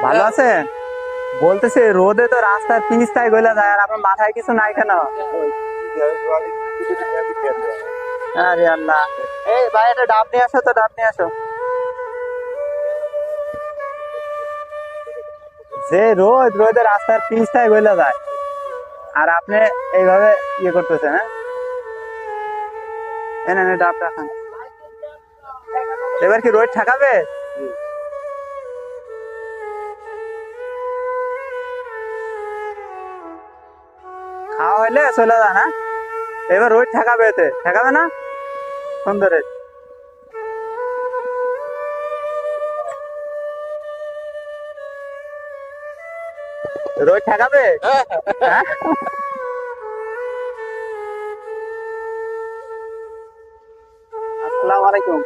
ভালো আছেন? বলতেছে রোদে তো রাস্তার পিচটাই গলে যায়, আর আপনার মাথায় কিছু নাই কেন? আরে আল্লাহ। এই ভাই, একটা ডাব নিয়ে আসো তো, ডাব নিয়ে আসো। যে রোদ, রোদে রাস্তার পিচটাই গলে যায়, আর আপনি এইভাবে ইয়ে করতেছেন, হ্যাঁ? এনে এনে ডাব রাখান। এবার কি রোদ ঠেকাবে? খাওয়া হইলে চলে যান, হ্যাঁ? এবার রোদ ঠেকাবে, এতে ঠেকাবে না? সুন্দর। রোদ ঠেকাবে? হ্যাঁ। আসসালামু আলাইকুম।